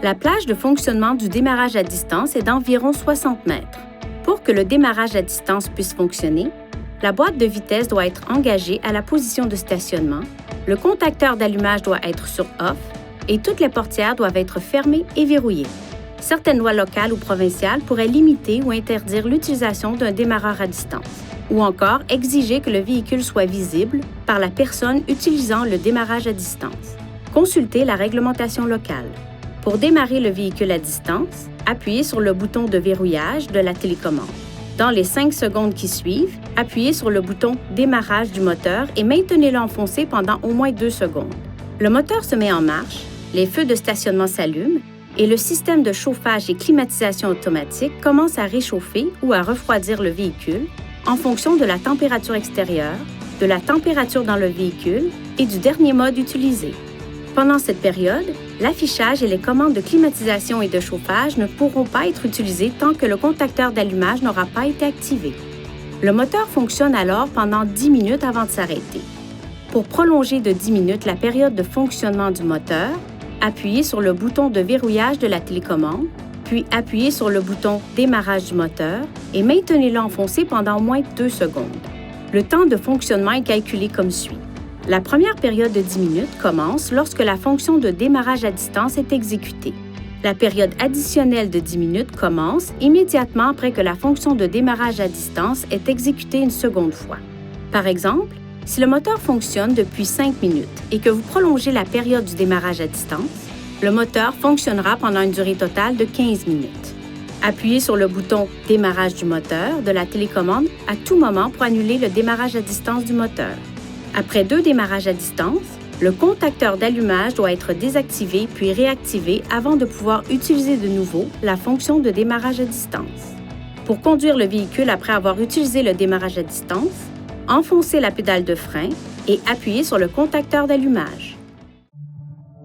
La plage de fonctionnement du démarrage à distance est d'environ 60 mètres. Pour que le démarrage à distance puisse fonctionner, la boîte de vitesse doit être engagée à la position de stationnement, le contacteur d'allumage doit être sur off et toutes les portières doivent être fermées et verrouillées. Certaines lois locales ou provinciales pourraient limiter ou interdire l'utilisation d'un démarreur à distance, ou encore exiger que le véhicule soit visible par la personne utilisant le démarrage à distance. Consultez la réglementation locale. Pour démarrer le véhicule à distance, appuyez sur le bouton de verrouillage de la télécommande. Dans les 5 secondes qui suivent, appuyez sur le bouton « Démarrage du moteur » et maintenez-le enfoncé pendant au moins 2 secondes. Le moteur se met en marche, les feux de stationnement s'allument et le système de chauffage et climatisation automatique commence à réchauffer ou à refroidir le véhicule en fonction de la température extérieure, de la température dans le véhicule et du dernier mode utilisé. Pendant cette période, l'affichage et les commandes de climatisation et de chauffage ne pourront pas être utilisés tant que le contacteur d'allumage n'aura pas été activé. Le moteur fonctionne alors pendant 10 minutes avant de s'arrêter. Pour prolonger de 10 minutes la période de fonctionnement du moteur, appuyez sur le bouton de verrouillage de la télécommande, puis appuyez sur le bouton « Démarrage du moteur » et maintenez-le enfoncé pendant au moins 2 secondes. Le temps de fonctionnement est calculé comme suit. La première période de 10 minutes commence lorsque la fonction de démarrage à distance est exécutée. La période additionnelle de 10 minutes commence immédiatement après que la fonction de démarrage à distance est exécutée une seconde fois. Par exemple, si le moteur fonctionne depuis 5 minutes et que vous prolongez la période du démarrage à distance, le moteur fonctionnera pendant une durée totale de 15 minutes. Appuyez sur le bouton « Démarrage du moteur » de la télécommande à tout moment pour annuler le démarrage à distance du moteur. Après 2 démarrages à distance, le contacteur d'allumage doit être désactivé puis réactivé avant de pouvoir utiliser de nouveau la fonction de démarrage à distance. Pour conduire le véhicule après avoir utilisé le démarrage à distance, enfoncez la pédale de frein et appuyez sur le contacteur d'allumage.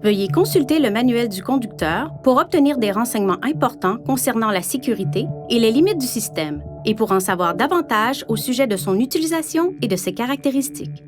Veuillez consulter le manuel du conducteur pour obtenir des renseignements importants concernant la sécurité et les limites du système et pour en savoir davantage au sujet de son utilisation et de ses caractéristiques.